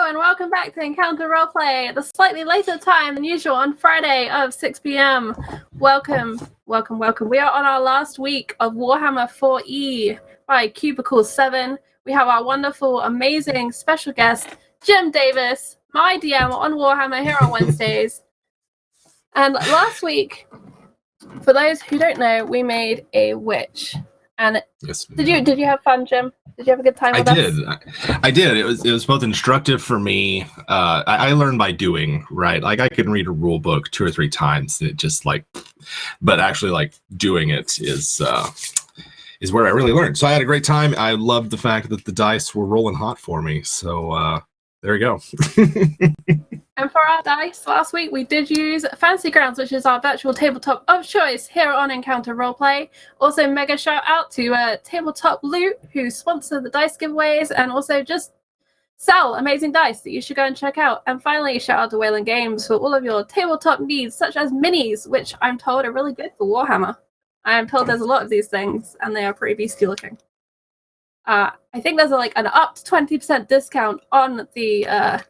and welcome back to Encounter Roleplay at a slightly later time than usual on Friday of 6 p.m. Welcome. We are on our last week of Warhammer 4E by Cubicle 7. We have our wonderful, amazing special guest, Jim Davis, my DM on Warhammer here on Wednesdays. And last week, for those who don't know, we made a witch. And yes, did you have fun, Jim? Did you have a good time with us? I did. It was both instructive for me. I learned by doing, right? Like I can read a rule book 2 or 3 times. It just but actually doing it is where I really learned. So I had a great time. I loved the fact that the dice were rolling hot for me. So there you go. And for our dice last week, we did use Fantasy Grounds, which is our virtual tabletop of choice here on Encounter Roleplay. Also, mega shout out to Tabletop Loot, who sponsor the dice giveaways and also just sell amazing dice that you should go and check out. And finally, shout out to Wayland Games for all of your tabletop needs, such as minis, which I'm told are really good for Warhammer. I am told there's a lot of these things, and they are pretty beastie looking. I think there's an up to 20% discount on the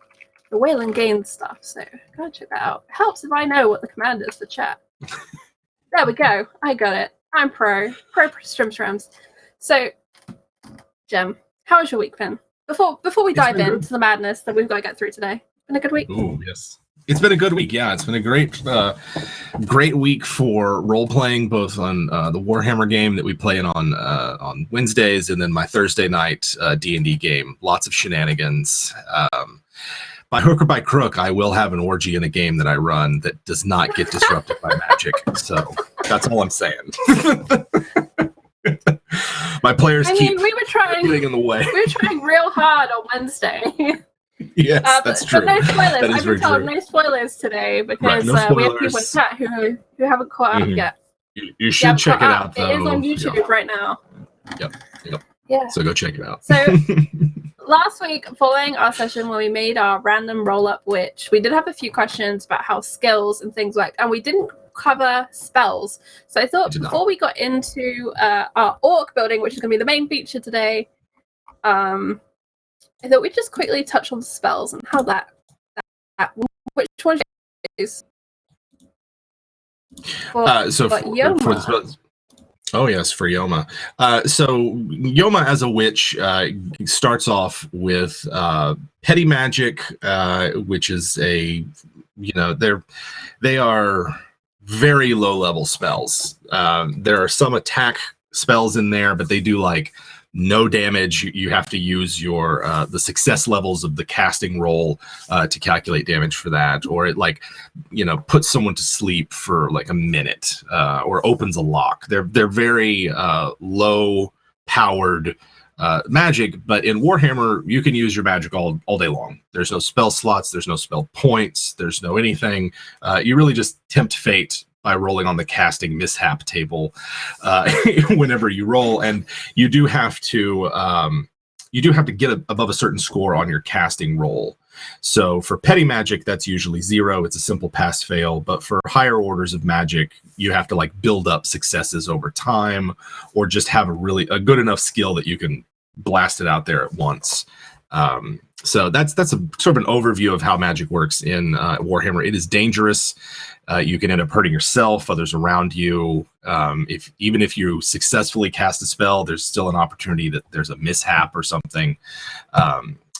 Wayland Games stuff, so go check that out. It helps if I know what the command is for chat. There we go. I got it. I'm pro Strimstrams. So, Jem, how was your week been? Before we dive into the madness that we've got to get through today, been a good week? Oh yes, it's been a good week. Yeah, it's been a great week for role playing, both on the Warhammer game that we play on Wednesdays, and then my Thursday night D&D game. Lots of shenanigans. By hook or by crook, I will have an orgy in a game that I run that does not get disrupted by magic. So that's all I'm saying. My players we were trying getting in the way. We were trying real hard on Wednesday. Yes, that's true. But no spoilers. That is I've been told no spoilers today because we have people in chat who haven't caught up yet. You should check it out, though. It is on YouTube right now. Yep. Yeah. So go check it out. So last week, following our session where we made our random roll-up witch, we did have a few questions about how skills and things worked, and we didn't cover spells. So I thought before we got into our orc building, which is going to be the main feature today, I thought we'd just quickly touch on spells and how that which one is for the spells. Oh yes, for Yoma. So Yoma as a witch starts off with petty magic, which is they are very low level spells. There are some attack spells in there, but they do no damage. You have to use your the success levels of the casting roll to calculate damage for that, or it puts someone to sleep for a minute, or opens a lock. They're very low powered magic, but in Warhammer you can use your magic all day long. There's no spell slots, there's no spell points, there's no anything. You really just tempt fate by rolling on the casting mishap table whenever you roll, and you do have to get above a certain score on your casting roll. So for petty magic, that's usually 0. It's a simple pass fail. But for higher orders of magic, you have to build up successes over time, or just have a good enough skill that you can blast it out there at once. So that's a sort of an overview of how magic works in Warhammer. It is dangerous. You can end up hurting yourself, others around you. Even if you successfully cast a spell, there's still an opportunity that there's a mishap or something.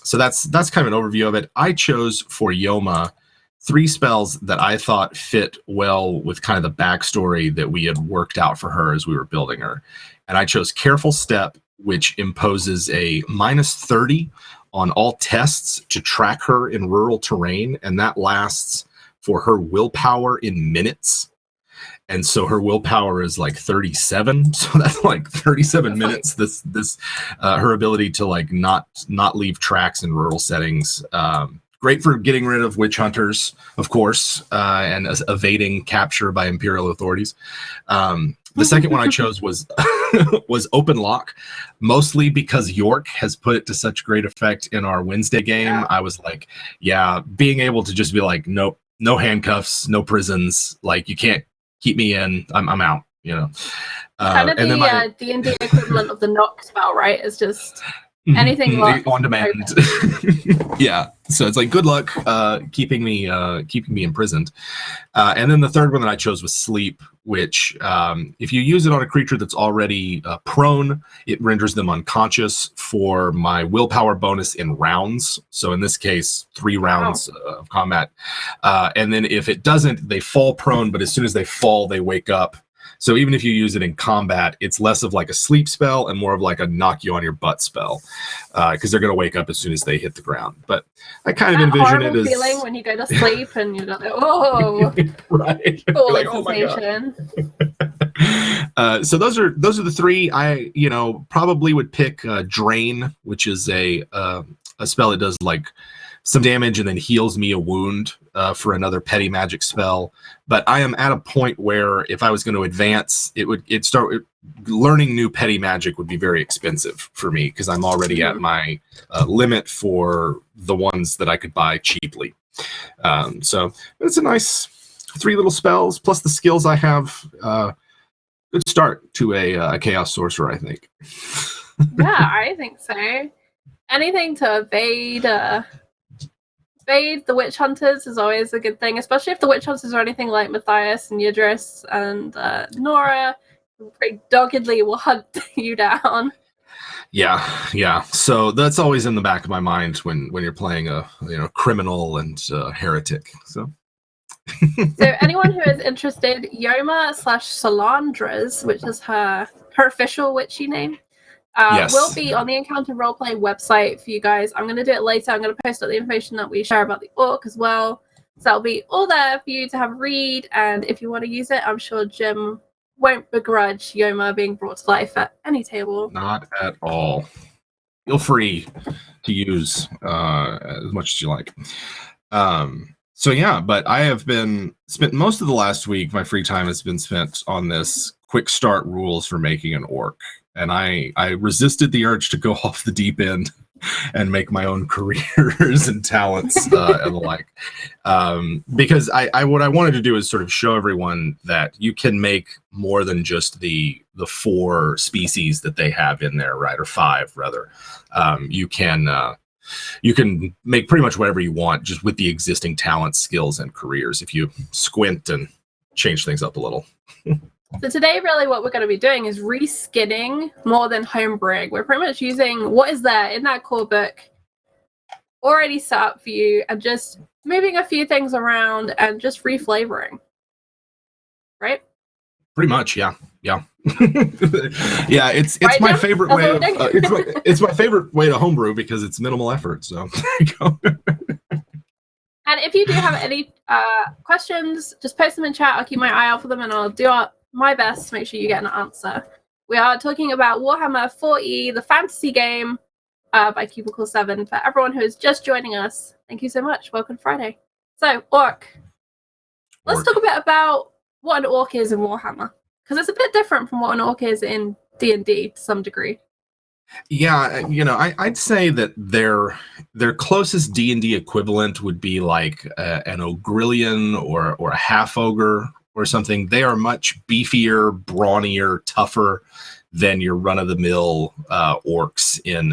So that's kind of an overview of it. I chose for Yoma 3 spells that I thought fit well with kind of the backstory that we had worked out for her as we were building her. And I chose Careful Step, which imposes a -30 on all tests to track her in rural terrain, and that lasts for her willpower in minutes. And so her willpower is 37, so that's 37 minutes. This her ability to not leave tracks in rural settings. Great for getting rid of witch hunters, of course, and evading capture by Imperial authorities. The second one I chose was Open Lock, mostly because York has put it to such great effect in our Wednesday game. Yeah. I was being able to just be nope, no handcuffs, no prisons. You can't keep me in. I'm out. Kind of the D&D equivalent of the knock spell, right? It's just Anything on demand. Yeah. So it's like, good luck keeping me imprisoned. And then the third one that I chose was sleep, which if you use it on a creature that's already prone, it renders them unconscious for my willpower bonus in rounds. So in this case, 3 rounds of combat. And then if it doesn't, they fall prone, but as soon as they fall, they wake up. So even if you use it in combat, it's less of like a sleep spell and more of like a knock you on your butt spell, because they're going to wake up as soon as they hit the ground. But I kind of envision it as feeling when you go to sleep and you're like, oh, right, cool like, oh my God. So those are the 3. I probably would pick Drain, which is a spell that does like some damage and then heals me a wound for another petty magic spell. But I am at a point where if I was going to advance, learning new petty magic would be very expensive for me because I'm already at my limit for the ones that I could buy cheaply. So it's a nice 3 little spells plus the skills I have. Good start to a chaos sorcerer, I think. Yeah, I think so. Anything to evade the witch hunters is always a good thing, especially if the witch hunters are anything like Matthias and Yidris and Nora, who pretty doggedly will hunt you down. Yeah. So that's always in the back of my mind when you're playing a criminal and heretic. So anyone who is interested, Yoma/Salandras, which is her official witchy name, yes, will be on the Encounter Roleplay website for you guys. I'm going to do it later. I'm going to post all the information that we share about the orc as well. So that'll be all there for you to have a read. And if you want to use it, I'm sure Jim won't begrudge Yoma being brought to life at any table. Not at all. Feel free to use as much as you like. So yeah, but I have spent most of the last week, my free time has been spent on this quick start rules for making an orc. And I resisted the urge to go off the deep end and make my own careers and talents and the like. Because what I wanted to do is sort of show everyone that you can make more than just the 4 species that they have in there, right? Or 5 rather. You can make pretty much whatever you want just with the existing talents, skills, and careers if you squint and change things up a little. So today, really what we're going to be doing is reskinning more than homebrewing. We're pretty much using what is there in that core book already set up for you and just moving a few things around and just reflavoring. Right? Pretty much, yeah. Yeah, it's right, my Jim? favorite That's way what of it's my favorite way to homebrew because it's minimal effort. So there you go. And if you do have any questions, just post them in chat. I'll keep my eye out for them and I'll do my best to make sure you get an answer. We are talking about Warhammer 4E, the fantasy game by Cubicle 7. For everyone who is just joining us, thank you so much. Welcome Friday. So, Orc. Let's talk a bit about what an Orc is in Warhammer. Because it's a bit different from what an Orc is in D&D to some degree. Yeah, I'd say that their closest D&D equivalent would be like an Ogrillion or a half ogre or something. They are much beefier, brawnier, tougher than your run-of-the-mill orcs in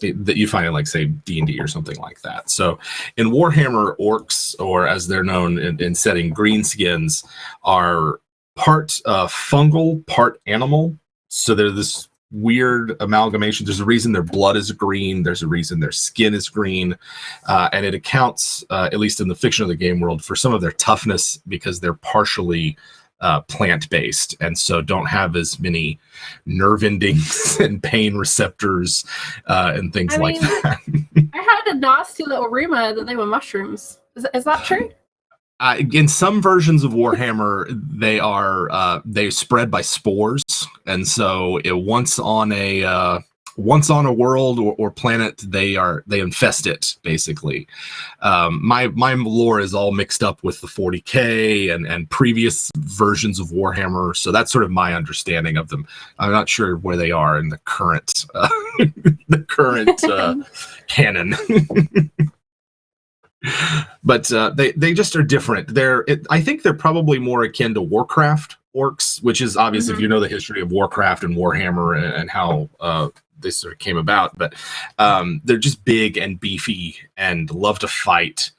that you find in, like, say, D&D or something like that. So in Warhammer, orcs, or as they're known in setting, greenskins, are part fungal, part animal. So they're this weird amalgamation. There's a reason their blood is green. There's a reason their skin is green. And it accounts, at least in the fiction of the game world, for some of their toughness because they're partially plant-based and so don't have as many nerve endings and pain receptors and things like that. I had a nasty little rumor that they were mushrooms. Is that true? In some versions of Warhammer, they spread by spores, and so once on a world or planet, they infest it basically. My lore is all mixed up with the 40K and previous versions of Warhammer, so that's sort of my understanding of them. I'm not sure where they are in the current canon. But they just are different. I think they're probably more akin to Warcraft orcs, which is obvious if you know the history of Warcraft and Warhammer and how this sort of came about. But they're just big and beefy and love to fight.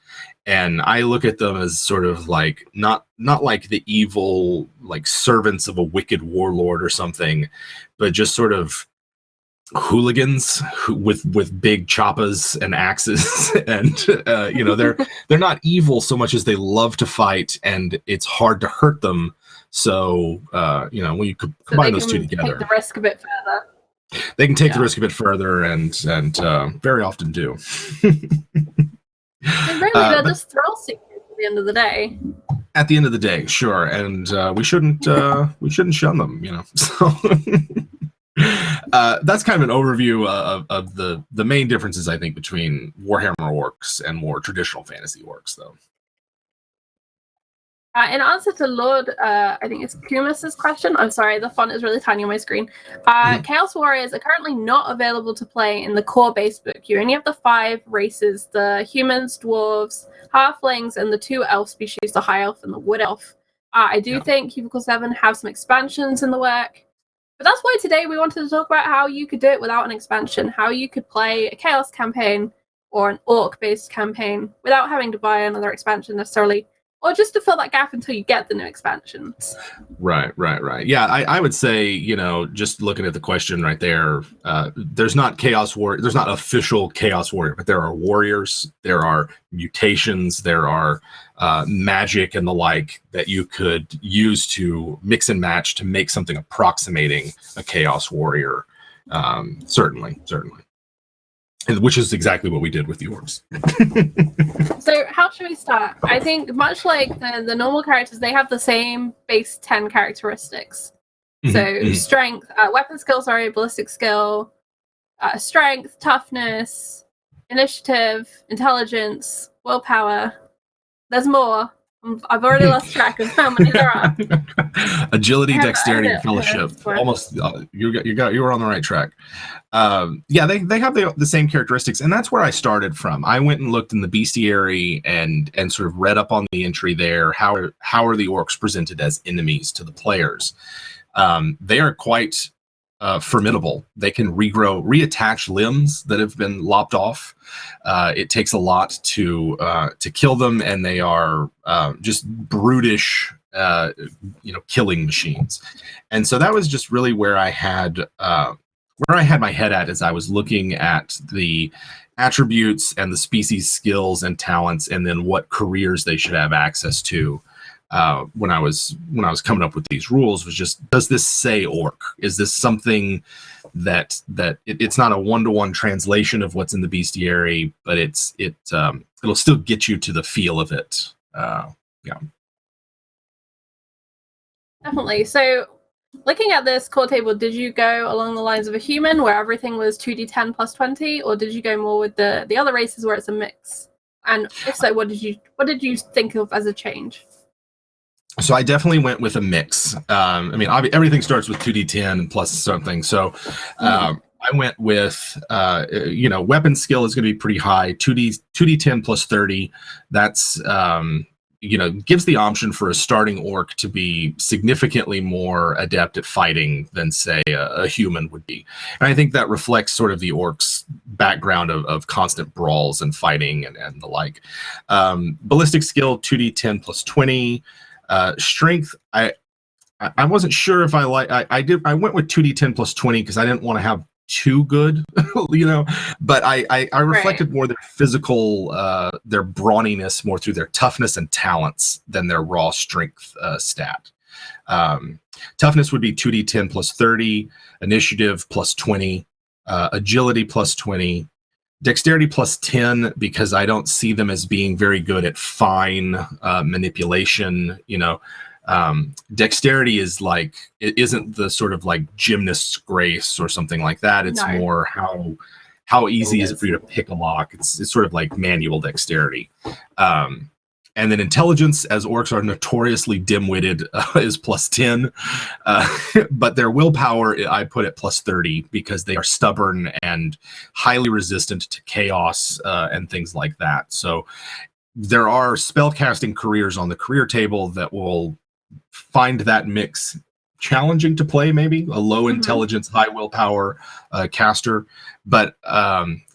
And I look at them as sort of like not like the evil like servants of a wicked warlord or something, but just sort of hooligans with big choppas and axes. And you know, they're not evil so much as they love to fight, and it's hard to hurt them. So you know, when you combine those two together, take the risk a bit further. They can take the risk a bit further, and very often do. They're just thrill seekers at the end of the day. At the end of the day, sure, and we shouldn't shun them, you know. So that's kind of an overview of the main differences, I think, between Warhammer orcs and more traditional fantasy orcs, though. In answer to Lord, I think it's Kumas's question, I'm sorry, the font is really tiny on my screen. Chaos Warriors are currently not available to play in the core base book. You only have the 5 races, the humans, dwarves, halflings, and the 2 elf species, the high elf and the wood elf. I do think Cubicle 7 have some expansions in the work. But that's why today we wanted to talk about how you could do it without an expansion, how you could play a Chaos campaign or an Orc-based campaign without having to buy another expansion necessarily, or just to fill that gap until you get the new expansions. Right. Yeah, I would say, you know, just looking at the question right there, there's not official Chaos Warrior, but there are warriors, there are mutations, there are magic and the like that you could use to mix and match to make something approximating a Chaos Warrior. Certainly. Which is exactly what we did with the orcs. So how should we start? I think much like the normal characters, they have the same base 10 characteristics. So strength, weapon skill, ballistic skill, strength, toughness, initiative, intelligence, willpower. There's more. I've already lost track of how many there are. Agility, dexterity, and fellowship. Almost, you were on the right track. Yeah, they have the same characteristics, and that's where I started from. I went and looked in the bestiary and sort of read up on the entry there. How are the orcs presented as enemies to the players? They are quite formidable. They can reattach limbs that have been lopped off. It takes a lot to kill them, and they are just brutish, killing machines. And so that was just really where I had my head at as I was looking at the attributes and the species skills and talents, and then what careers they should have access to. When I was coming up with these rules, was just, does this say orc? Is this something that it's not a one-to-one translation of what's in the bestiary, but it'll still get you to the feel of it. Yeah. Definitely. So looking at this core table, did you go along the lines of a human where everything was 2d10 plus 20, or did you go more with the other races where it's a mix? And if so, what did you think of as a change? So I definitely went with a mix. I mean, everything starts with 2d10 plus something. So I went with, weapon skill is going to be pretty high. 2d10 plus 30. That's, gives the option for a starting orc to be significantly more adept at fighting than, say, a human would be. And I think that reflects sort of the orc's background of constant brawls and fighting and the like. Ballistic skill, 2d10 plus 20. Strength, I wasn't sure if I went with 2d10 plus 20 because I didn't want to have too good, but I reflected more their physical, their brawniness more through their toughness and talents than their raw strength stat. Toughness would be 2d10 plus 30, initiative plus 20, agility plus 20, dexterity plus 10, because I don't see them as being very good at fine manipulation. Dexterity is like, it isn't the sort of like gymnast's grace or something like that. It's more how easy is it for you to pick a lock. It's sort of like manual dexterity. And then intelligence, as orcs are notoriously dim-witted, is plus 10. But their willpower, I put at plus 30 because they are stubborn and highly resistant to chaos and things like that. So there are spellcasting careers on the career table that will find that mix challenging to play, maybe a low Mhm. intelligence, high willpower caster, but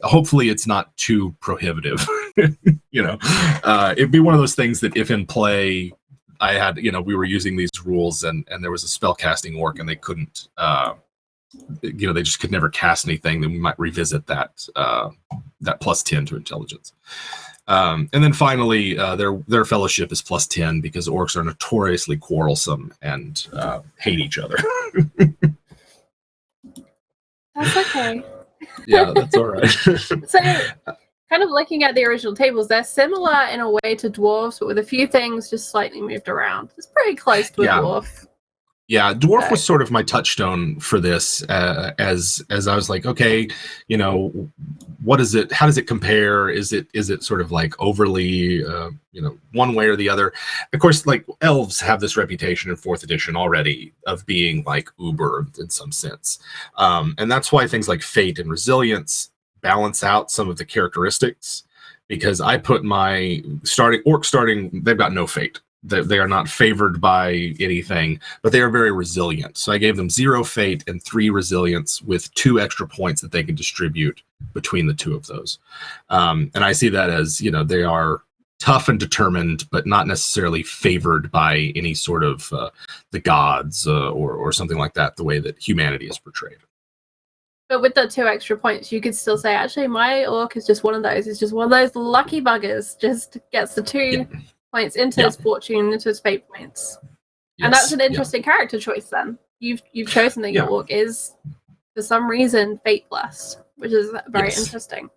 hopefully it's not too prohibitive. It'd be one of those things that if in play I had, we were using these rules and there was a spell casting orc and they couldn't, they just could never cast anything, then we might revisit that +10 to intelligence. And then finally, their fellowship is +10 because orcs are notoriously quarrelsome and hate each other. That's okay. Yeah, that's all right. So, kind of looking at the original tables, they're similar in a way to dwarves, but with a few things just slightly moved around. It's pretty close to a dwarf. Yeah, dwarf was sort of my touchstone for this, as I was like, okay, what is it? How does it compare? Is it sort of like overly, one way or the other? Of course, like elves have this reputation in 4th edition already of being like uber in some sense, and that's why things like fate and resilience balance out some of the characteristics. Because I put my starting, they've got no fate. They are not favored by anything, but they are very resilient. So I gave them 0 fate and 3 resilience with 2 extra points that they can distribute between the 2 of those. And I see that as, they are tough and determined, but not necessarily favored by any sort of the gods or something like that, the way that humanity is portrayed. But with the 2 extra points, you could still say, actually, my orc is just one of those. It's just one of those lucky buggers, just gets the 2 points into his fortune, into his fate points. And that's an interesting character choice then. You've chosen that your orc is, for some reason, fate blessed, which is very interesting.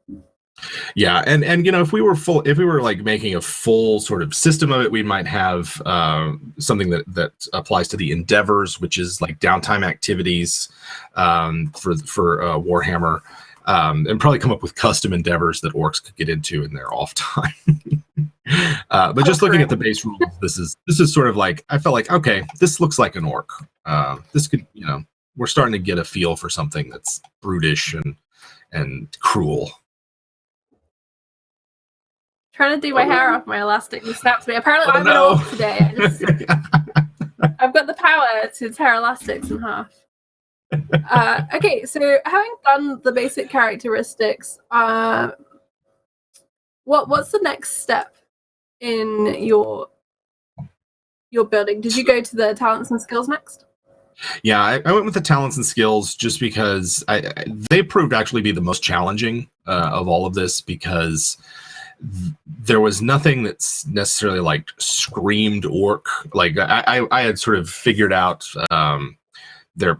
Yeah, and if we were like making a full sort of system of it, we might have something that applies to the endeavors, which is like downtime activities for Warhammer, and probably come up with custom endeavors that orcs could get into in their off time. But just looking at the base rules, this is sort of like, I felt like, okay, this looks like an orc. This could, we're starting to get a feel for something that's brutish and cruel. Trying to do my hair off my elastic and snaps me. Apparently, I'm an orc today. I've got the power to tear elastics in half. Okay, so having done the basic characteristics, what's the next step in your building? Did you go to the talents and skills next? Yeah, I went with the talents and skills just because they proved actually be the most challenging of all of this, because there was nothing that's necessarily like screamed orc. Like I had sort of figured out the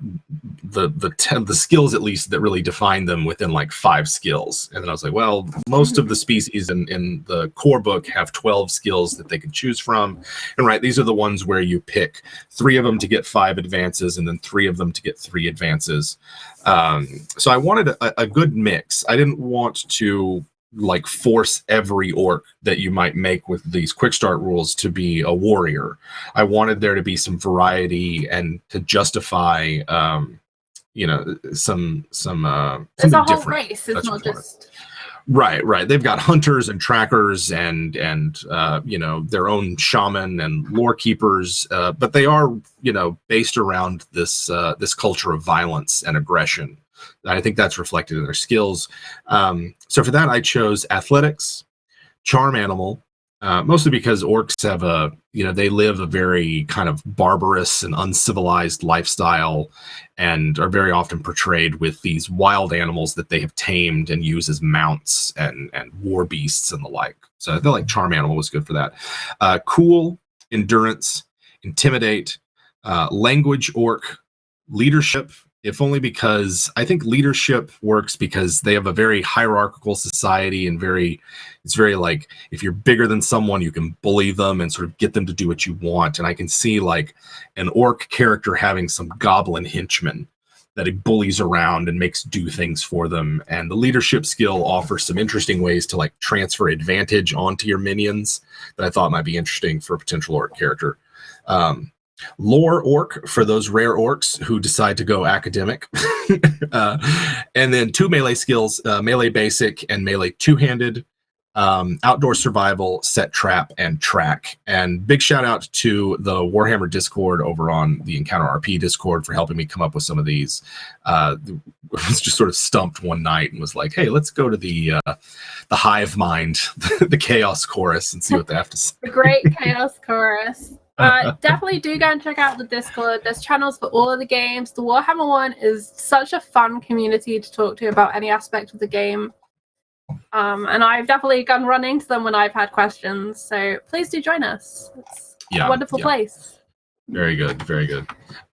skills at least that really define them within like 5 skills, and then I was like, well, most of the species in the core book have 12 skills that they can choose from, and these are the ones where you pick 3 of them to get 5 advances and then 3 of them to get 3 advances. So I wanted a good mix. I didn't want to like force every orc that you might make with these quick start rules to be a warrior. I wanted there to be some variety and to justify some it's something a whole different. race. It's not just right. They've got hunters and trackers and their own shaman and lore keepers, but they are based around this culture of violence and aggression. I think that's reflected in their skills. So for that, I chose athletics, charm animal, mostly because orcs have they live a very kind of barbarous and uncivilized lifestyle and are very often portrayed with these wild animals that they have tamed and use as mounts and war beasts and the like. So I feel like charm animal was good for that. Cool, endurance, intimidate, language orc, leadership, if only because I think leadership works because they have a very hierarchical society and it's very like, if you're bigger than someone, you can bully them and sort of get them to do what you want. And I can see like an orc character having some goblin henchmen that he bullies around and makes do things for them. And the leadership skill offers some interesting ways to like transfer advantage onto your minions that I thought might be interesting for a potential orc character. Lore orc for those rare orcs who decide to go academic. And then 2 melee skills, melee basic and melee 2-handed. outdoor survival, set trap, and track. And big shout out to the Warhammer Discord over on the Encounter RP Discord for helping me come up with some of these. I was just sort of stumped one night and was like, hey, let's go to the hive mind, the chaos chorus, and see what they have to say. The great chaos chorus. Definitely do go and check out the Discord. There's channels for all of the games. The Warhammer one is such a fun community to talk to about any aspect of the game. And I've definitely gone running to them when I've had questions. So please do join us. It's a wonderful place. Very good. Very good.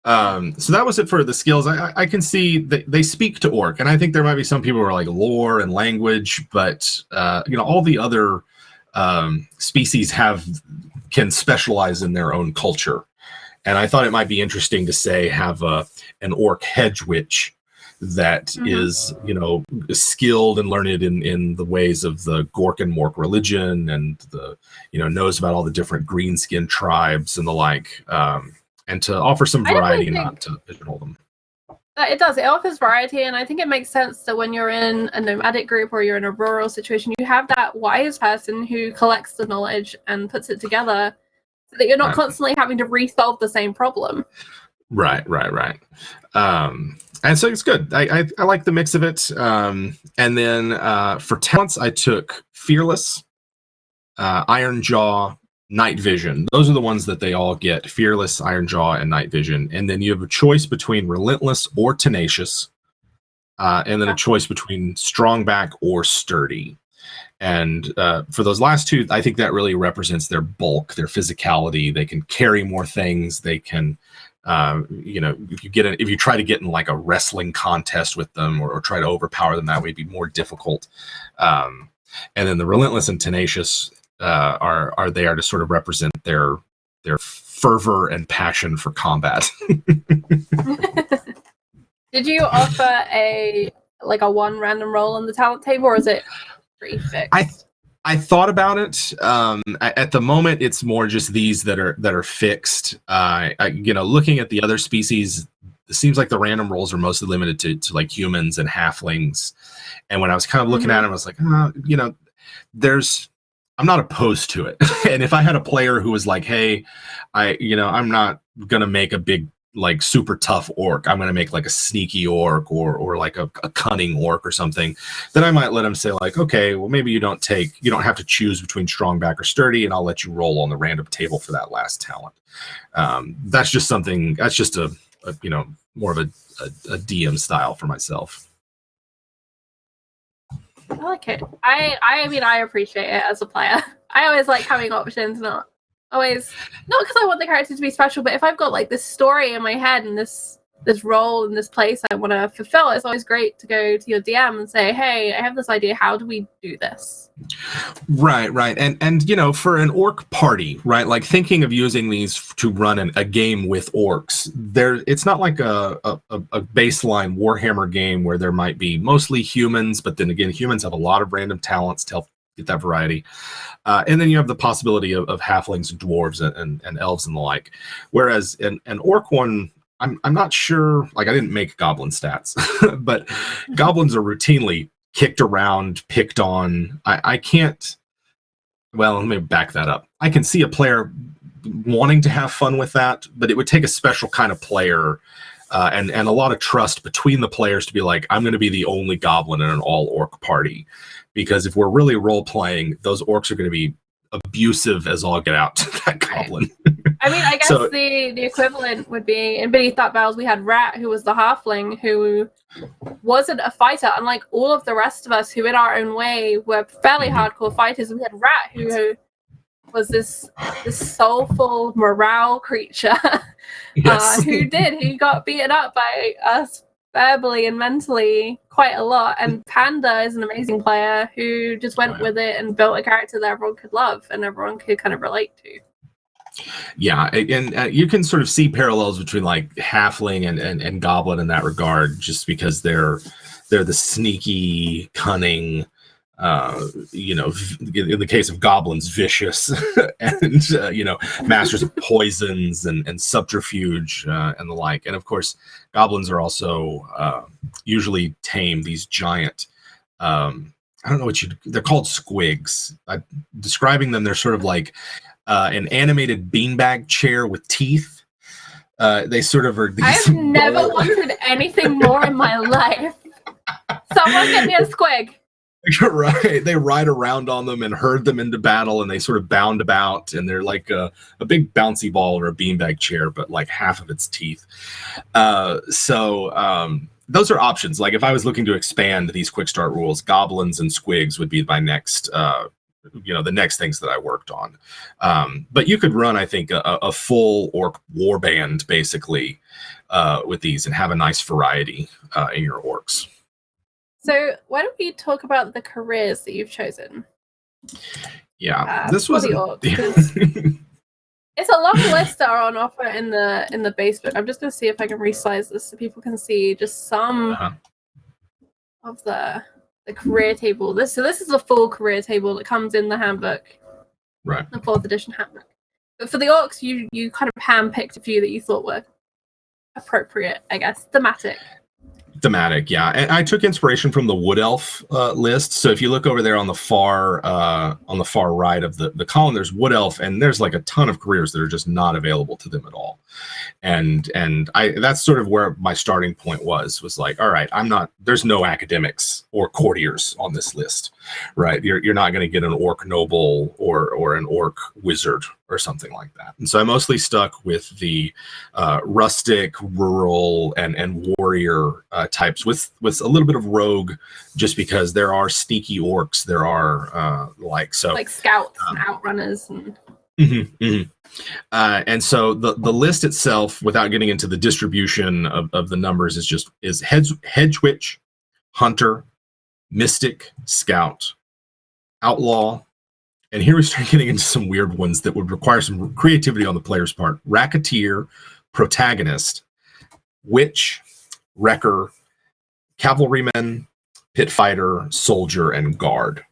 So that was it for the skills. I can see that they speak to orc, and I think there might be some people who are like lore and language, but all the other species can specialize in their own culture. And I thought it might be interesting to say have an orc hedge witch that is, skilled and learned in the ways of the Gork and Mork religion, and knows about all the different green skin tribes and the like, and to offer some variety, not to pigeonhole them. It does. It offers variety, and I think it makes sense that when you're in a nomadic group or you're in a rural situation, you have that wise person who collects the knowledge and puts it together so that you're not constantly having to resolve the same problem. Right. And so it's good. I like the mix of it. And then for talents, I took Fearless, Iron Jaw, Night Vision. Those are the ones that they all get: Fearless, Iron Jaw, and Night Vision. And then you have a choice between Relentless or Tenacious, and then a choice between Strong Back or Sturdy. And for those last two, I think that really represents their bulk, their physicality. They can carry more things. They can, if you try to get in like a wrestling contest with them or try to overpower them that way, it'd be more difficult. And then the Relentless and Tenacious are there to sort of represent their fervor and passion for combat. Did you offer a one random roll on the talent table, or is it pretty fixed? I thought about it. At the moment, it's more just these that are fixed. Looking at the other species, it seems like the random rolls are mostly limited to like humans and halflings. And when I was kind of looking at them, I was like, I'm not opposed to it. And if I had a player who was like, hey, I'm not gonna make a big like super tough orc, I'm gonna make like a sneaky orc or like a cunning orc or something, then I might let him say like, okay, well maybe you don't have to choose between strong back or sturdy, and I'll let you roll on the random table for that last talent. That's just a more of a DM style for myself. I like it. I appreciate it as a player. I always like having options, not because I want the character to be special, but if I've got like this story in my head and this role in this place I want to fulfill, it's always great to go to your DM and say, hey, I have this idea, how do we do this? Right. And for an orc party, right, like thinking of using these to run a game with orcs, it's not like a baseline Warhammer game where there might be mostly humans, but then again, humans have a lot of random talents to help get that variety. And then you have the possibility of halflings and dwarves and elves and the like. Whereas an orc one, I'm not sure, like I didn't make goblin stats, but goblins are routinely kicked around, picked on. I can't, well, let me back that up. I can see a player wanting to have fun with that, but it would take a special kind of player and a lot of trust between the players to be like, I'm going to be the only goblin in an all-orc party. Because if we're really role-playing, those orcs are going to be abusive as all get out to that goblin. I mean, I guess the equivalent would be, in Beneath Dark Bells, we had Rat, who was the halfling, who wasn't a fighter, unlike all of the rest of us who in our own way were fairly hardcore fighters. We had Rat, who was this soulful morale creature who got beaten up by us verbally and mentally quite a lot. And Panda is an amazing player who just went with it and built a character that everyone could love and everyone could kind of relate to. Yeah, and you can sort of see parallels between like halfling and goblin in that regard, just because they're the sneaky, cunning, in the case of goblins, vicious, and masters of poisons and subterfuge and the like. And of course, goblins are also usually tame, these giant I don't know they're called squigs. Describing them, they're sort of like an animated beanbag chair with teeth. They sort of are. I've never wanted anything more in my life. Someone get me a squig. You're right. They ride around on them and herd them into battle, and they sort of bound about, and they're like a big bouncy ball or a beanbag chair, but like half of its teeth. Those are options. Like if I was looking to expand these quick start rules, goblins and squigs would be my next, the next things that I worked on. But you could run, I think, a full orc warband basically with these and have a nice variety in your orcs. So why don't we talk about the careers that you've chosen? Yeah, this was the orcs. It's a long list that are on offer in the base book. I'm just going to see if I can resize this so people can see just some of the career table. This is a full career table that comes in the handbook, right? The 4th edition handbook. But for the orcs, you kind of handpicked a few that you thought were appropriate, I guess, thematic, yeah. And I took inspiration from the Wood Elf list. So if you look over there on the far right of the column, there's Wood Elf, and there's like a ton of careers that are just not available to them at all. And that's sort of where my starting point was like, all right, there's no academics or courtiers on this list, right? You're not going to get an orc noble or an orc wizard or something like that. And so I mostly stuck with the rustic, rural, and warrior types with a little bit of rogue, just because there are sneaky orcs. There are like scouts and outrunners and. And so the list itself, without getting into the distribution of the numbers, is hedge witch, hunter, mystic, scout, outlaw, and here we start getting into some weird ones that would require some creativity on the player's part: racketeer, protagonist, witch, wrecker, cavalryman, pit fighter, soldier, and guard.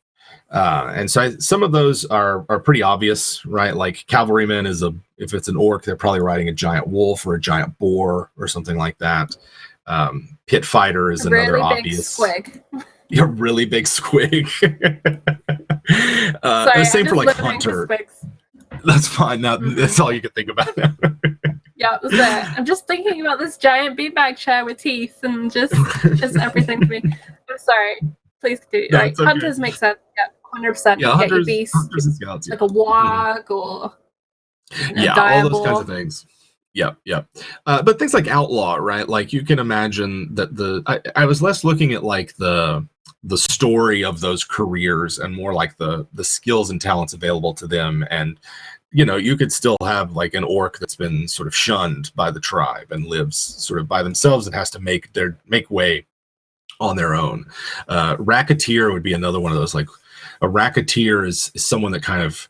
And so some of those are pretty obvious, right? Like cavalryman if it's an orc, they're probably riding a giant wolf or a giant boar or something like that. Pit fighter is another obvious. Squig. A really big squig. Sorry, same for like hunter. That's fine. Now that's all you can think about now. Yeah, it was there. I'm just thinking about this giant beanbag chair with teeth and just everything to me. I'm sorry. Please continue. No, like hunters make sense. Yeah, 100%. Yeah, get your beast, like a wog or all those kinds of things. Yep. But things like outlaw, right? Like you can imagine that I was less looking at like the story of those careers and more like the skills and talents available to them. And you could still have like an orc that's been sort of shunned by the tribe and lives sort of by themselves and has to make way on their own. Racketeer would be another one of those. Like a racketeer is someone that kind of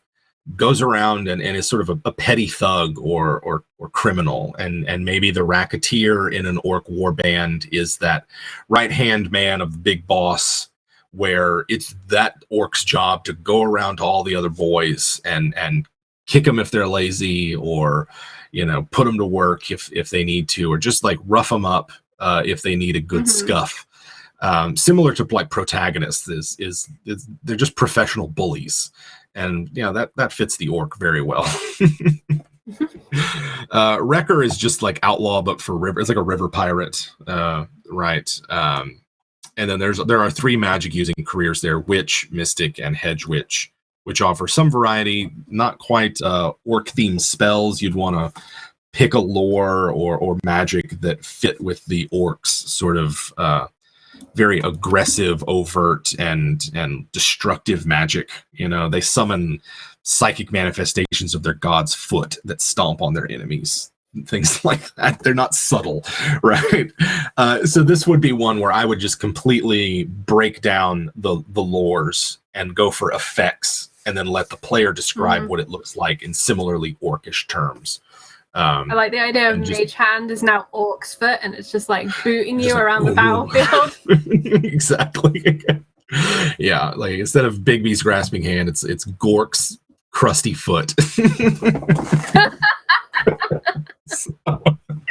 goes around and is sort of a petty thug or criminal, and maybe the racketeer in an orc war band is that right hand man of the big boss, where it's that orc's job to go around to all the other boys and kick them if they're lazy, or put them to work if they need to, or just like rough them up if they need a good scuff. Similar to like protagonists is they're just professional bullies, and that fits the orc very well. Wrecker is just like outlaw, but for river. It's like a river pirate, right? And then there are 3 magic using careers there: witch, mystic, and hedge witch, which offer some variety. Not quite orc themed spells. You'd want to pick a lore or magic that fit with the orcs sort of very aggressive, overt, and destructive magic. They summon psychic manifestations of their god's foot that stomp on their enemies. Things like that. They're not subtle, right? So this would be one where I would just completely break down the lores and go for effects, and then let the player describe what it looks like in similarly orcish terms. I like the idea of Mage Hand is now Orc's foot, and it's just like booting you around the battlefield. Exactly. Yeah, like instead of Bigby's grasping hand, it's Gork's crusty foot.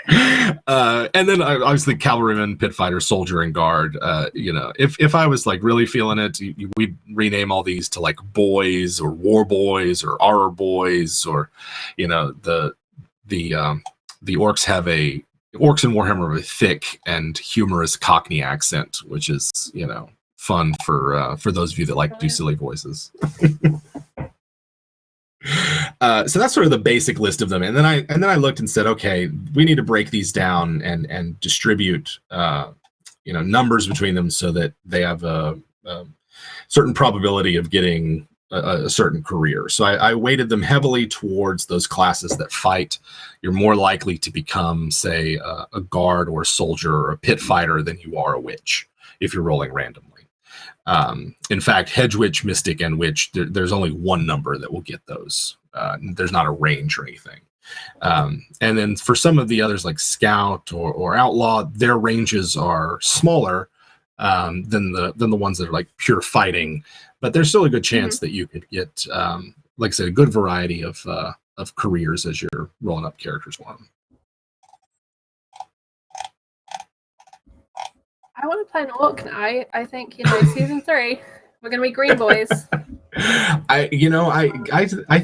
And then obviously cavalryman, pit fighter, soldier, and guard. If I was like really feeling it, we'd rename all these to like boys or war boys or our boys, or the orcs have orcs in Warhammer have a thick and humorous Cockney accent, which is fun for those of you that like to do silly voices. So that's sort of the basic list of them, and then I looked and said, okay, we need to break these down and distribute numbers between them so that they have a certain probability of getting a certain career. So I weighted them heavily towards those classes that fight. You're more likely to become, say, a guard or a soldier or a pit fighter than you are a witch if you're rolling randomly. In fact, hedge witch, mystic, and witch, there's only one number that will get those. There's not a range or anything. And then for some of the others, like scout or outlaw, their ranges are smaller than the ones that are like pure fighting. But there's still a good chance that you could get, like I said, a good variety of careers as you're rolling up characters for them. I want to play an orc now. I think season 3, we're gonna be green boys. I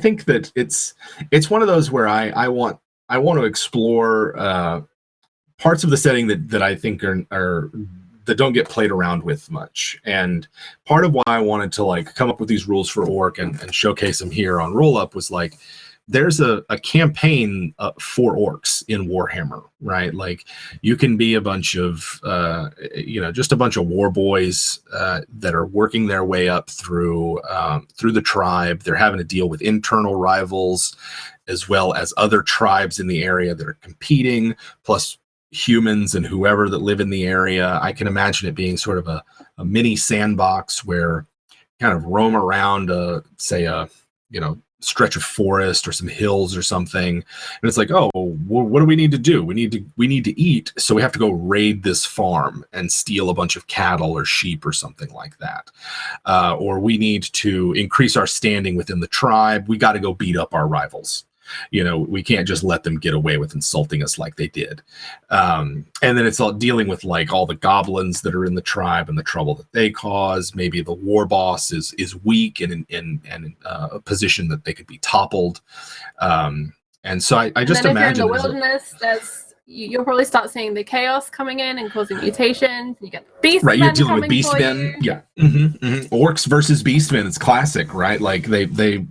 think that it's one of those where I want to explore parts of the setting that I think are that don't get played around with much. And part of why I wanted to like come up with these rules for orc and showcase them here on Roll Up was like, there's a campaign for orcs in Warhammer, right? Like you can be a bunch of, just a bunch of war boys that are working their way up through the tribe. They're having to deal with internal rivals as well as other tribes in the area that are competing, plus humans and whoever that live in the area. I can imagine it being sort of a mini sandbox where you kind of roam around, say a stretch of forest or some hills or something, and it's like, oh, well, what do we need to do? We need to eat, so we have to go raid this farm and steal a bunch of cattle or sheep or something like that, or we need to increase our standing within the tribe. We got to go beat up our rivals. We can't just let them get away with insulting us like they did. And then it's all dealing with like all the goblins that are in the tribe and the trouble that they cause. Maybe the war boss is weak and in a position that they could be toppled. And so I just imagine if you're in the wilderness, you'll probably start seeing the chaos coming in and causing mutations. You get beastmen. Right, you're dealing with beastmen. Yeah, orcs versus beastmen. It's classic, right? Like they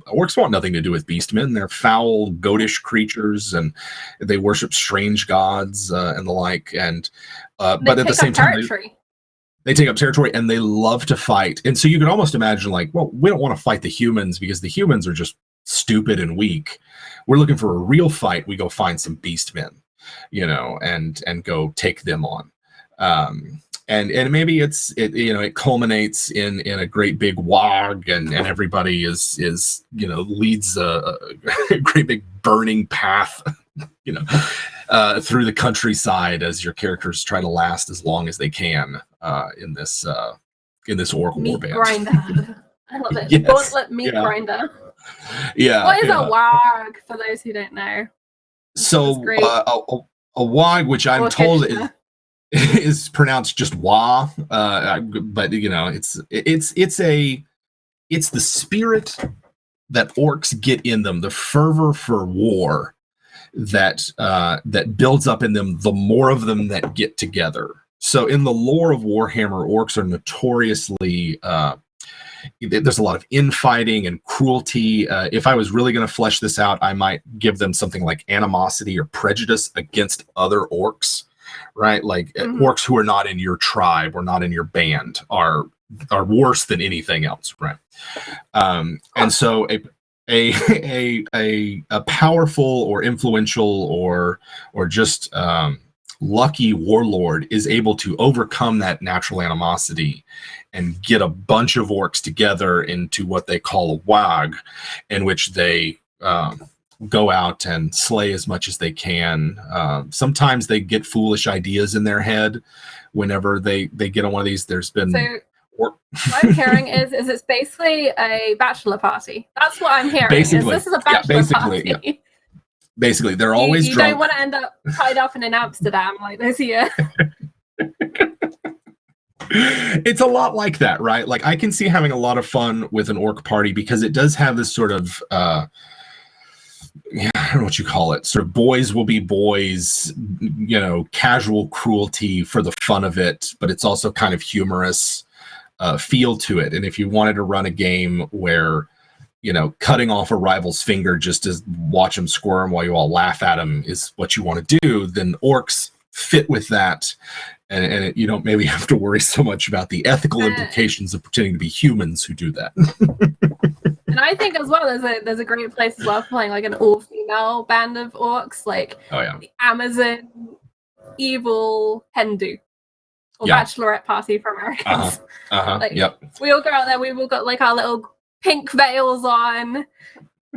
orcs want nothing to do with beastmen. They're foul, goatish creatures, and they worship strange gods and the like. And but at the same time, they take up territory and they love to fight. And so you can almost imagine, like, well, we don't want to fight the humans because the humans are just stupid and weak. We're looking for a real fight. We go find some beastmen, and go take them on. And maybe it culminates in a great big wog, and everybody is leads a great big burning path, through the countryside as your characters try to last as long as they can in this orc warband. Grinder. I love it. Yes. Gauntlet meat grinder. Yeah. What is a wog for those who don't know? So a wog, which I'm told is pronounced just wah, but it's the spirit that orcs get in them, the fervor for war that builds up in them, the more of them that get together. So in the lore of Warhammer, orcs are notoriously there's a lot of infighting and cruelty. If I was really going to flesh this out, I might give them something like animosity or prejudice against other orcs. Right, like orcs who are not in your tribe or not in your band are worse than anything else, right? And so a powerful or influential or just lucky warlord is able to overcome that natural animosity and get a bunch of orcs together into what they call a wag, in which they go out and slay as much as they can. Sometimes they get foolish ideas in their head whenever they get on one of these. There's been what I'm hearing is it's basically a bachelor party. That's what I'm hearing. Basically, this is a bachelor party. Yeah. Basically, they're You, always you drunk. don't want to end up tied up in Amsterdam like this year. It's a lot like that, right? Like I can see having a lot of fun with an orc party because it does have this sort of I don't know what you call it, sort of boys will be boys, casual cruelty for the fun of it, but it's also kind of humorous feel to it. And if you wanted to run a game where cutting off a rival's finger just to watch him squirm while you all laugh at him is what you want to do, then orcs fit with that. And you don't maybe have to worry so much about the ethical implications of pretending to be humans who do that. And I think as well, there's a great place as well for playing like an all-female band of orcs, like the Amazon evil Hindu or bachelorette party for Americans. We all go out there. We've all got like our little pink veils on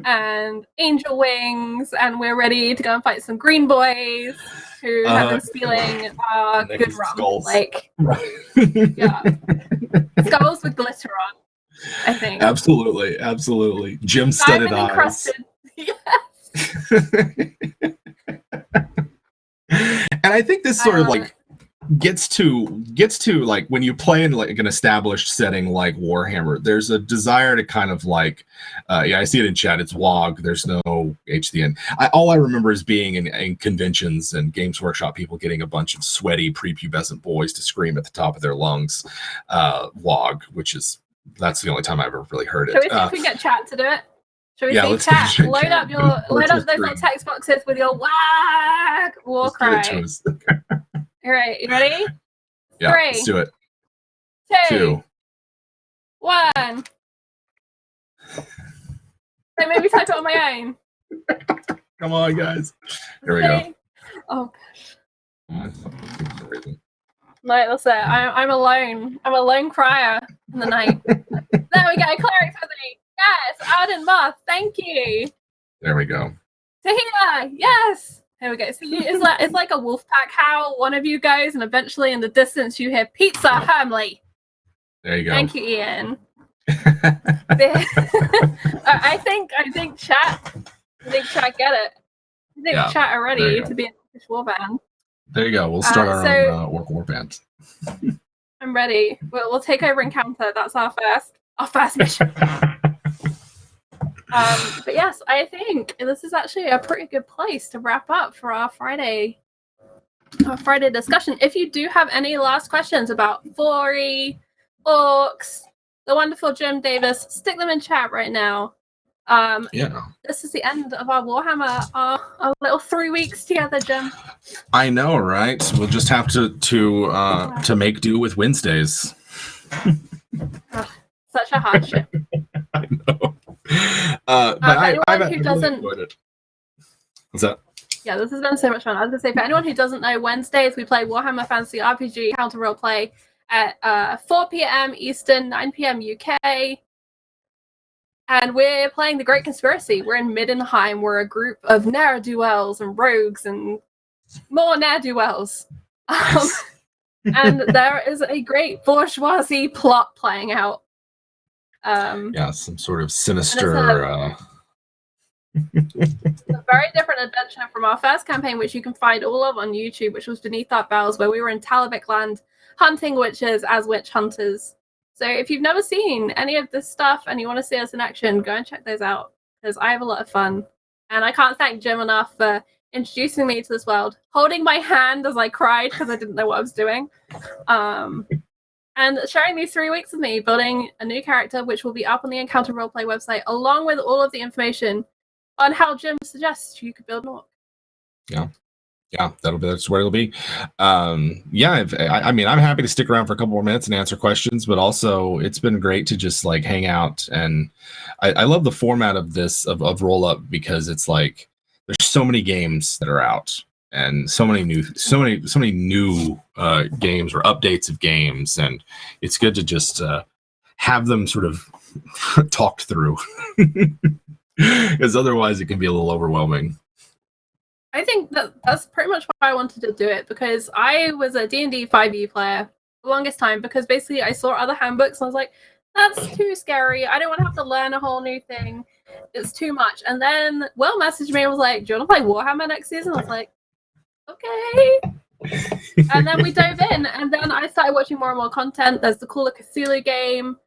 and angel wings, and we're ready to go and fight some green boys who have been stealing our good rum. Skulls. Like, skulls with glitter on, I think. Absolutely. Gem-studded eyes. Encrusted. Yes. And I think this sort of like gets to like when you play in like an established setting like Warhammer, there's a desire to kind of like I see it in chat, it's WOG, there's no H at the end. All I remember is being in conventions and Games Workshop people getting a bunch of sweaty prepubescent boys to scream at the top of their lungs WOG, that's the only time I've ever really heard it. Shall we see if we can get chat to do it? Shall we see chat? Load up those little text boxes with your WOG war cry. All right, you ready? Yeah, 3, let's do it. 2, 1. So maybe type it on my own. Come on, guys. Here we go. Oh gosh. No, that's it. I'm alone. I'm a lone crier in the night. There we go. Clerics with me. Yes, Arden Moth. Thank you. There we go. Tahina. Yes. Here we go. So it's like a wolf pack howl. One of you goes, and eventually in the distance you hear Pizza Hermley. There you go. Thank you, Ian. I think chat. I think chat get it. I think chat are ready to be an official warband. There you go. We'll start our own orc warband. I'm ready. We'll take over Encounter. That's our first mission. But yes, I think this is actually a pretty good place to wrap up for our Friday discussion. If you do have any last questions about Fori, orcs, the wonderful Jim Davis, stick them in chat right now. This is the end of our Warhammer, our little 3 weeks together, Jim. I know, right? We'll just have to make do with Wednesdays. Such a hardship. I know. But I've who doesn't enjoyed it. What's that? Yeah, this has been so much fun. I was gonna say, for anyone who doesn't know, Wednesdays we play Warhammer Fantasy RPG Counter Roleplay at 4 p.m. Eastern, 9 p.m. UK. And we're playing The Great Conspiracy. We're in Middenheim. We're a group of ne'er-do-wells and rogues and more ne'er-do-wells. And there is a great bourgeoisie plot playing out. Some sort of sinister... It's a very different adventure from our first campaign, which you can find all of on YouTube, which was Beneath Our Bells, where we were in Talabek land hunting witches as witch hunters. So if you've never seen any of this stuff and you want to see us in action, go and check those out, because I have a lot of fun. And I can't thank Jim enough for introducing me to this world, holding my hand as I cried because I didn't know what I was doing, and sharing these 3 weeks with me, building a new character, which will be up on the Encounter Roleplay website, along with all of the information on how Jim suggests you could build an orc. Yeah, that's where it'll be. I mean, I'm happy to stick around for a couple more minutes and answer questions, but also it's been great to just like hang out. And I love the format of this of roll up, because it's like there's so many games that are out and so many new games or updates of games, and it's good to just have them sort of talked through, because otherwise it can be a little overwhelming. I think that's pretty much why I wanted to do it, because I was a D&D 5e player for the longest time, because basically I saw other handbooks and I was like, that's too scary. I don't want to have to learn a whole new thing. it's too much. And then Will messaged me and was like, do you want to play Warhammer next season? I was like, okay. And then we dove in, and then I started watching more and more content. There's the Call of Cthulhu game,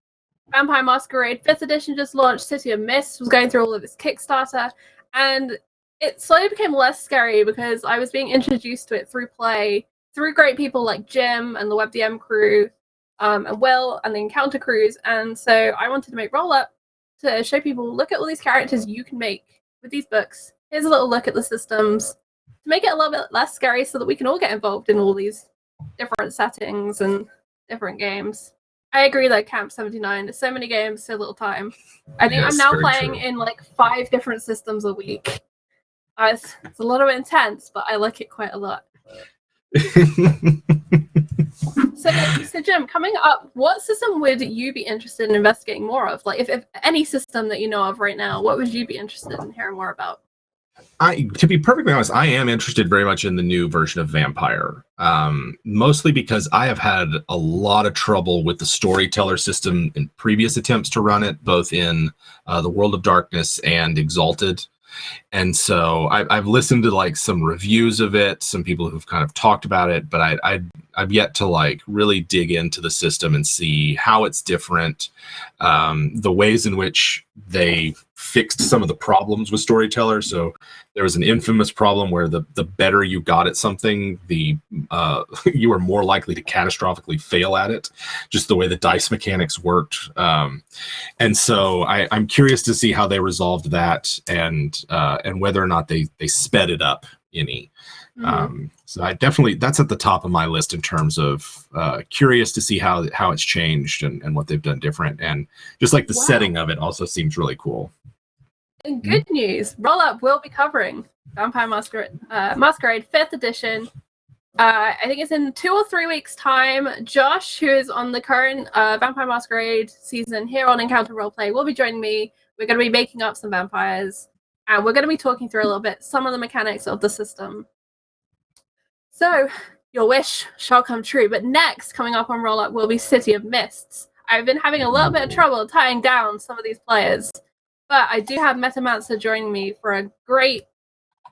Vampire Masquerade 5th edition just launched, City of Mist was going through all of this Kickstarter, and it slowly became less scary because I was being introduced to it through play, through great people like Jim and the WebDM crew, and Will and the Encounter crews. And so I wanted to make Roll Up to show people, look at all these characters you can make with these books. Here's a little look at the systems to make it a little bit less scary so that we can all get involved in all these different settings and different games. I agree though, Camp 79, there's so many games, so little time. I think I'm now playing in like 5 different systems a week. It's a little bit intense, but I like it quite a lot. So Jim, coming up, what system would you be interested in investigating more of? Like if any system that you know of right now, what would you be interested in hearing more about? To be perfectly honest, I am interested very much in the new version of Vampire, mostly because I have had a lot of trouble with the storyteller system in previous attempts to run it, both in the World of Darkness and Exalted. And so I've listened to like some reviews of it, some people who've kind of talked about it, but I've yet to like really dig into the system and see how it's different, the ways in which they fixed some of the problems with storyteller. So there was an infamous problem where the better you got at something, the you were more likely to catastrophically fail at it, just the way the dice mechanics worked. And so I'm curious to see how they resolved that and whether or not they sped it up any. So I definitely, that's at the top of my list in terms of curious to see how it's changed and what they've done different. And just like the setting of it also seems really cool. And good news, Roll Up will be covering Vampire Masquerade 5th edition. I think it's in 2 or 3 weeks' time. Josh, who is on the current Vampire Masquerade season here on Encounter Roleplay, will be joining me. We're going to be making up some vampires, and we're going to be talking through a little bit some of the mechanics of the system. So, your wish shall come true. But next, coming up on Roll Up, will be City of Mists. I've been having a little bit of trouble tying down some of these players, but I do have Metamancer joining me for a great,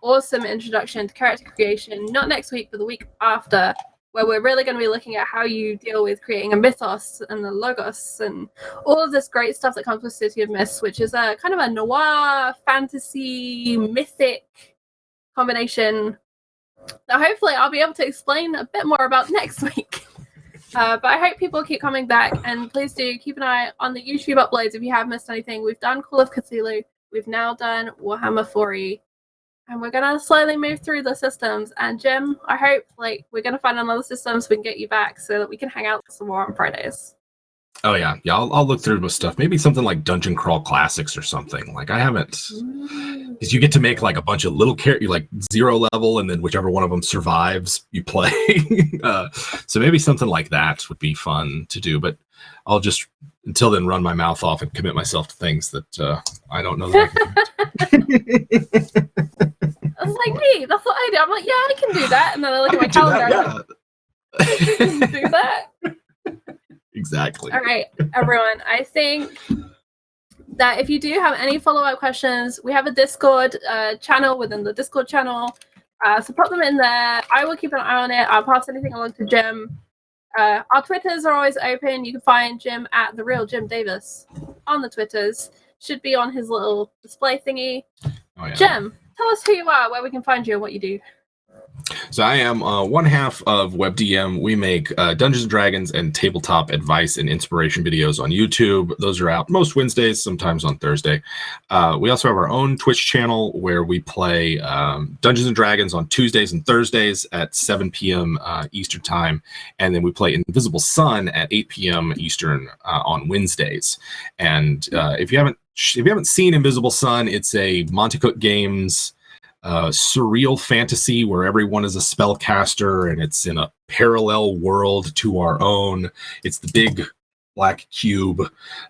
awesome introduction to character creation, not next week, but the week after, where we're really going to be looking at how you deal with creating a mythos and the logos and all of this great stuff that comes with City of Mists, which is a kind of a noir, fantasy, mythic combination that hopefully I'll be able to explain a bit more about next week. But I hope people keep coming back, and please do keep an eye on the YouTube uploads if you have missed anything. We've done Call of Cthulhu, we've now done Warhammer 4E, and we're gonna slowly move through the systems. And Jim, I hope like we're gonna find another system so we can get you back so that we can hang out some more on Fridays. Oh yeah, I'll look through with stuff. Maybe something like Dungeon Crawl Classics or something. Like I haven't, because you get to make like a bunch of little characters, like 0 level, and then whichever one of them survives, you play. So maybe something like that would be fun to do. But I'll just until then run my mouth off and commit myself to things that I don't know that I can commit. That's like me. That's what I do. I'm like, yeah, I can do that, and then I look at my calendar. I can do that. Exactly. All right, everyone. I think that if you do have any follow-up questions, we have a Discord channel within the Discord channel. So put them in there. I will keep an eye on it. I'll pass anything along to Jim. Our Twitters are always open. You can find Jim at The Real Jim Davis on the Twitters. Should be on his little display thingy. Oh, yeah. Jim, tell us who you are, where we can find you, and what you do. So I am one half of WebDM. We make Dungeons & Dragons and tabletop advice and inspiration videos on YouTube. Those are out most Wednesdays, sometimes on Thursday. We also have our own Twitch channel where we play Dungeons & Dragons on Tuesdays and Thursdays at 7 p.m. Eastern Time. And then we play Invisible Sun at 8 p.m. Eastern on Wednesdays. And if you haven't seen Invisible Sun, it's a Monte Cook Games surreal fantasy where everyone is a spellcaster and it's in a parallel world to our own. It's the big black cube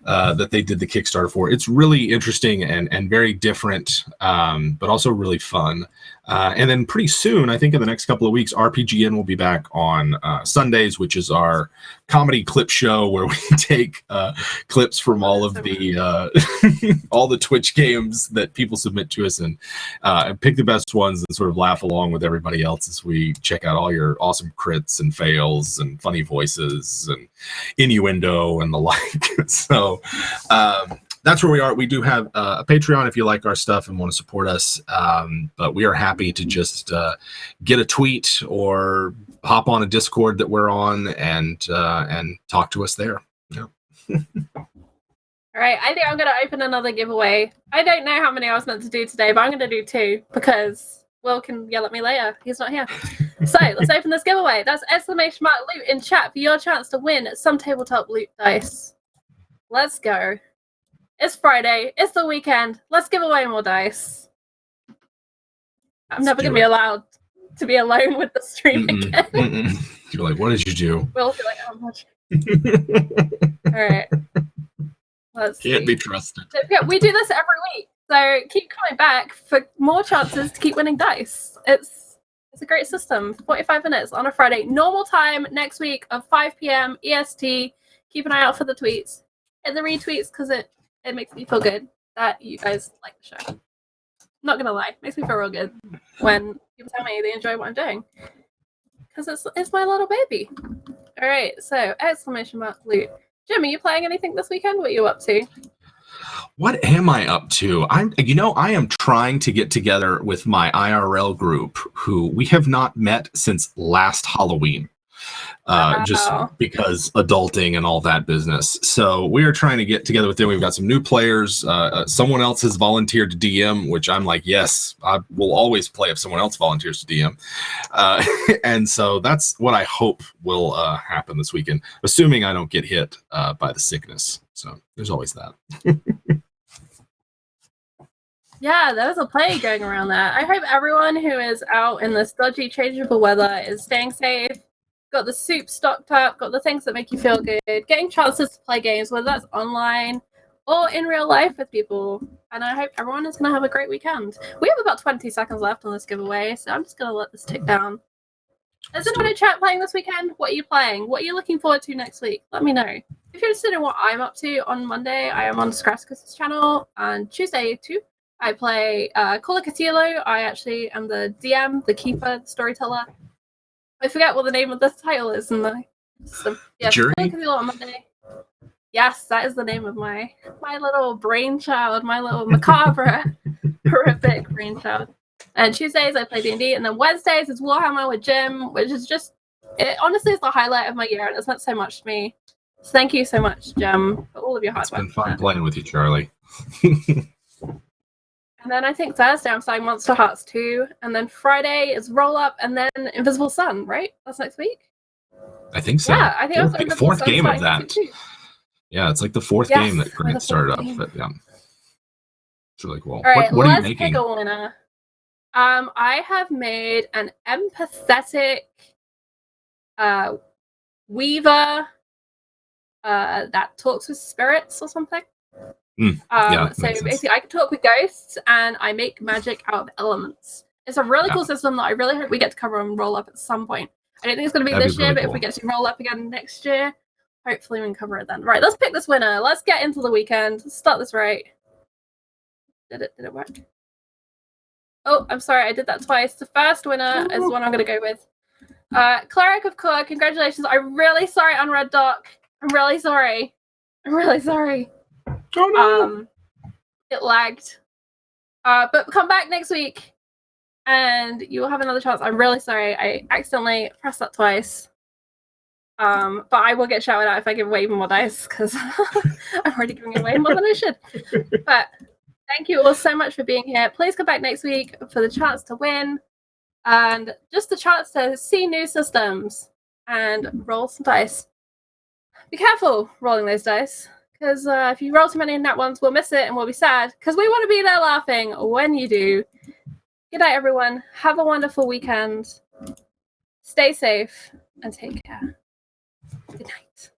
that they did the Kickstarter for. It's really interesting and very different, but also really fun. And then pretty soon, I think in the next couple of weeks, RPGN will be back on Sundays, which is our comedy clip show where we take clips from all of the all the Twitch games that people submit to us and pick the best ones and sort of laugh along with everybody else as we check out all your awesome crits and fails and funny voices and innuendo and the like. So that's where we are. We do have a Patreon if you like our stuff and want to support us. But we are happy to just get a tweet or hop on a Discord that we're on and talk to us there. Yeah. All right, I think I'm going to open another giveaway. I don't know how many I was meant to do today, but I'm going to do 2 because Will can yell at me later. He's not here. So let's open this giveaway. That's !loot in chat for your chance to win some tabletop loot dice. Let's go. It's Friday. It's the weekend. Let's give away more dice. I'm never going to be allowed to be alone with the stream again. You're like, what did you do? We'll be like, how much? All right. Let's Can't be trusted. So, yeah, we do this every week. So keep coming back for more chances to keep winning dice. It's a great system. 45 minutes on a Friday. Normal time next week of 5 p.m. EST. Keep an eye out for the tweets. And the retweets because it makes me feel good that you guys like the show. Not gonna lie, makes me feel real good when people tell me they enjoy what I'm doing. Because it's my little baby. Alright, so !loot. Jim, are you playing anything this weekend? What are you up to? What am I up to? I am trying to get together with my IRL group who we have not met since last Halloween. Just because adulting and all that business. So we are trying to get together with them. We've got some new players. Someone else has volunteered to DM, which I'm like, yes, I will always play if someone else volunteers to DM. And so that's what I hope will happen this weekend, assuming I don't get hit by the sickness. So there's always that. Yeah, there's a plague going around there. I hope everyone who is out in this dodgy, changeable weather is staying safe. Got the soup stocked up, got the things that make you feel good, getting chances to play games, whether that's online or in real life with people. And I hope everyone is going to have a great weekend. We have about 20 seconds left on this giveaway, so I'm just going to let this tick down. Is anyone in chat playing this weekend? What are you playing? What are you looking forward to next week? Let me know. If you're interested in what I'm up to on Monday, I am on Scrassicus's channel, and Tuesday too. I play Call of Cthulhu. I actually am the DM, the keeper, the storyteller. I forget what the name of the title is in the system. Yeah, Jury? On Monday. Yes, that is the name of my little brainchild, my little macabre, horrific brainchild. And Tuesdays I play D&D, and then Wednesdays is Warhammer with Jim, which is just, it honestly is the highlight of my year, and it's meant so much to me. So thank you so much, Jim, for all of your hard work. It's been fun playing with you, Charlie. And then I think Thursday I'm starting Monster Hearts 2, and then Friday is Roll Up, and then Invisible Sun, right? That's next week? I think so. Yeah, I think fourth game of that. Yeah, it's like the fourth game that Grant started up. But, yeah. It's really cool. All right, what are you let's making? pick a winner. I have made an empathetic weaver that talks with spirits or something. Yeah, so basically I can talk with ghosts and I make magic out of elements. It's a really cool system that I really hope we get to cover and Roll Up at some point. I don't think it's going to be this year, but if we get to Roll Up again next year, hopefully we can cover it then. Right, let's pick this winner. Let's get into the weekend. Let's start this right. Did it work? Oh, I'm sorry, I did that twice. The first winner is the one I'm going to go with. Cleric of Core, congratulations. I'm really sorry, Unread Doc. I'm really sorry. Oh, no. It lagged. But come back next week and you will have another chance. I'm really sorry. I accidentally pressed that twice. But I will get shouted out if I give away even more dice because I'm already giving away more than I should. But thank you all so much for being here. Please come back next week for the chance to win and just the chance to see new systems and roll some dice. Be careful rolling those dice. Because if you roll too many nat ones, we'll miss it and we'll be sad. Because we want to be there laughing when you do. Good night, everyone. Have a wonderful weekend. Stay safe and take care. Good night.